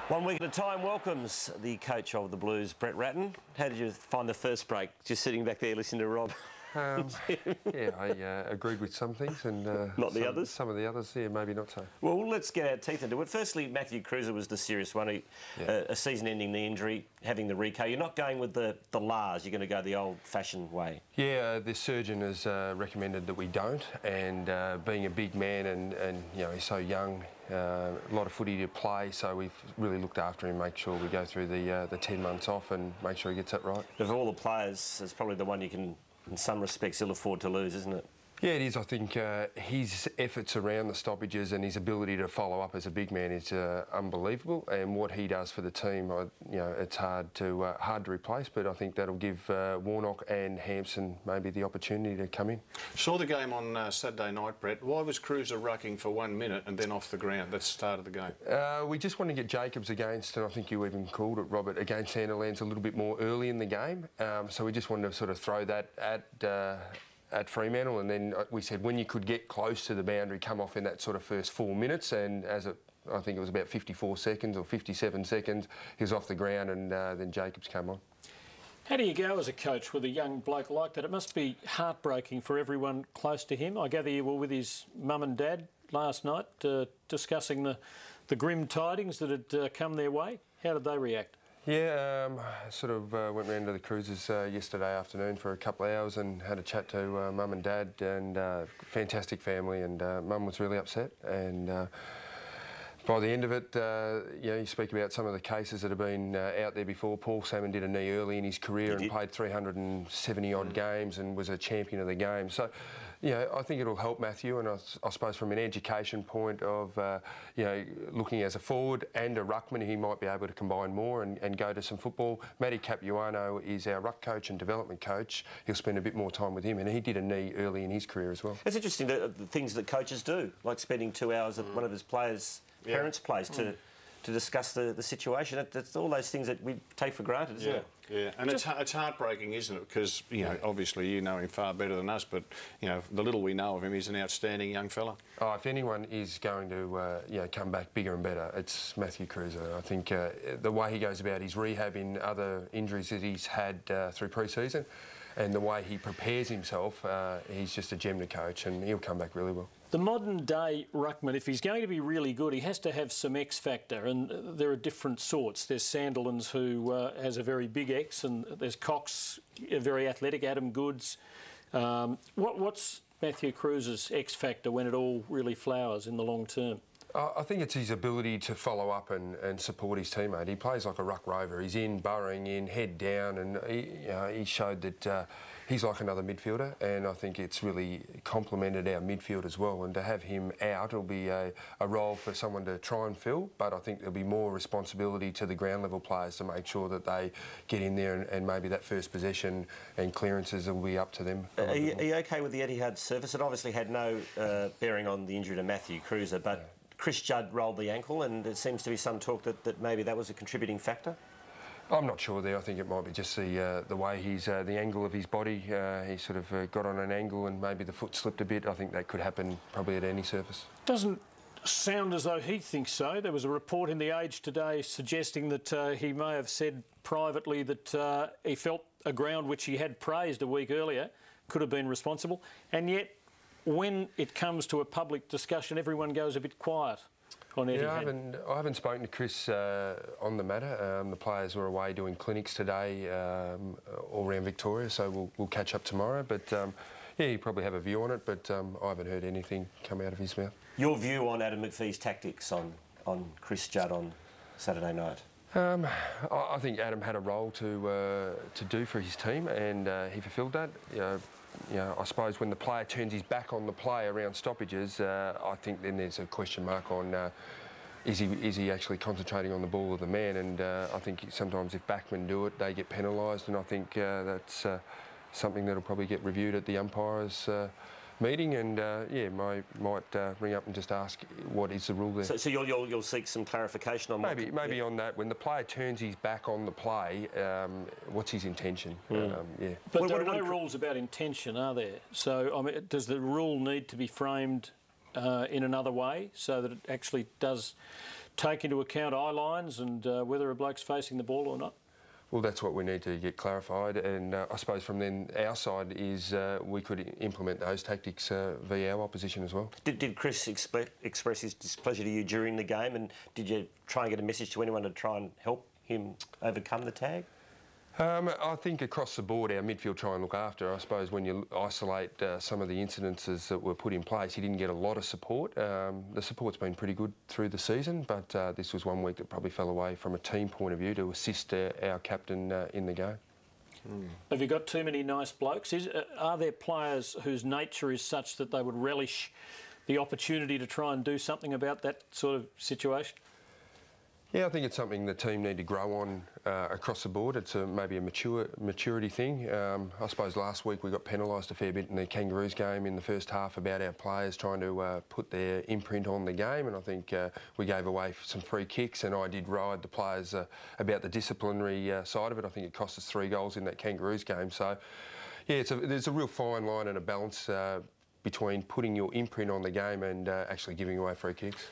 1 week at a time welcomes the coach of the Blues, Brett Ratten. How did you find the first break, just sitting back there listening to Rob? Yeah, I agreed with some things and not the others? Some of the others, yeah, maybe not so. Well, let's get our teeth into it. Firstly, Matthew Cruiser was the serious one. A season-ending knee injury, having the reco. You're not going with the Lars, you're going to go the old-fashioned way. Yeah, the surgeon has recommended that we don't, and being a big man and you know, he's so young, a lot of footy to play, so we've really looked after him, make sure we go through the 10 months off and make sure he gets that right. Of all the players, it's probably the one you can, in some respects, ill afford to lose, isn't it? Yeah, it is. I think his efforts around the stoppages and his ability to follow up as a big man is unbelievable. And what he does for the team, you know, it's hard to replace. But I think that'll give Warnock and Hampson maybe the opportunity to come in. Saw the game on Saturday night, Brett. Why was Cruiser rucking for 1 minute and then off the ground? That's the start of the game. We just want to get Jacobs against, and I think you even called it, Robert, against Sandilands a little bit more early in the game. So we just wanted to sort of throw that at Fremantle, and then we said when you could get close to the boundary, come off in that sort of first 4 minutes, and I think it was about 54 seconds or 57 seconds, he was off the ground, and then Jacobs came on. How do you go as a coach with a young bloke like that? It must be heartbreaking for everyone close to him. I gather you were with his mum and dad last night discussing the grim tidings that had come their way. How did they react? Yeah, sort of went round to the Cruisers yesterday afternoon for a couple of hours and had a chat to mum and dad, and fantastic family, and mum was really upset, and by the end of it, you know, you speak about some of the cases that have been out there before. Paul Salmon did a knee early in his career and played 370-odd games and was a champion of the game. So, you know, I think it'll help Matthew, and I suppose from an education point of, you know, looking as a forward and a ruckman, he might be able to combine more and go to some football. Matty Capuano is our ruck coach and development coach. He'll spend a bit more time with him, and he did a knee early in his career as well. It's interesting the things that coaches do, like spending 2 hours at one of his players' parents' place to discuss the situation. That's all those things that we take for granted, isn't it? Yeah, and it's heartbreaking, isn't it? Because, you know, obviously you know him far better than us, but, you know, the little we know of him, he's an outstanding young fella. Oh, if anyone is going to, you know, come back bigger and better, it's Matthew Cruiser. I think the way he goes about his rehab in other injuries that he's had through pre-season, and the way he prepares himself, he's just a gem to coach, and he'll come back really well. The modern-day ruckman, if he's going to be really good, he has to have some X factor, and there are different sorts. There's Sandilands, who has a very big X, and there's Cox, very athletic, Adam Goods. What's Matthew Cruiser's X factor when it all really flowers in the long term? I think it's his ability to follow up and support his teammate. He plays like a ruck rover. He's in, burrowing in, head down, and he showed that he's like another midfielder, and I think it's really complemented our midfield as well. And to have him out will be a role for someone to try and fill, but I think there'll be more responsibility to the ground level players to make sure that they get in there, and maybe that first possession and clearances will be up to them. Are you okay with the Etihad service? It obviously had no bearing on the injury to Matthew Cruiser, but Chris Judd rolled the ankle, and there seems to be some talk that maybe that was a contributing factor. I'm not sure there. I think it might be just the way he's the angle of his body. He sort of got on an angle, and maybe the foot slipped a bit. I think that could happen probably at any surface. Doesn't sound as though he thinks so. There was a report in The Age today suggesting that he may have said privately that he felt a ground which he had praised a week earlier could have been responsible, and yet when it comes to a public discussion, everyone goes a bit quiet on Etihad. Yeah, I haven't spoken to Chris on the matter. The players were away doing clinics today all around Victoria, so we'll catch up tomorrow. But yeah, you probably have a view on it, but I haven't heard anything come out of his mouth. Your view on Adam McPhee's tactics on Chris Judd on Saturday night? I think Adam had a role to do for his team, and he fulfilled that. You know, I suppose when the player turns his back on the play around stoppages, I think then there's a question mark on is he actually concentrating on the ball or the man, and I think sometimes if backmen do it, they get penalised, and I think that's something that'll probably get reviewed at the umpires' meeting, and yeah, might ring up and just ask what is the rule there. So you'll seek some clarification on maybe on that. When the player turns his back on the play, what's his intention? Yeah. But there are no rules about intention, are there? So I mean, does the rule need to be framed in another way so that it actually does take into account eye lines and whether a bloke's facing the ball or not? Well, that's what we need to get clarified, and I suppose from then our side is we could implement those tactics via our opposition as well. Did Chris express his displeasure to you during the game, and did you try and get a message to anyone to try and help him overcome the tag? I think across the board our midfield try and look after. I suppose when you isolate some of the incidences that were put in place, he didn't get a lot of support. The support's been pretty good through the season, but this was one week that probably fell away from a team point of view to assist our captain in the game. Have you got too many nice blokes? Are there players whose nature is such that they would relish the opportunity to try and do something about that sort of situation? Yeah, I think it's something the team need to grow on across the board. It's maybe a maturity thing. I suppose last week we got penalised a fair bit in the Kangaroos game in the first half about our players trying to put their imprint on the game, and I think we gave away some free kicks, and I did ride the players about the disciplinary side of it. I think it cost us 3 goals in that Kangaroos game. So, yeah, there's a real fine line and a balance between putting your imprint on the game and actually giving away free kicks.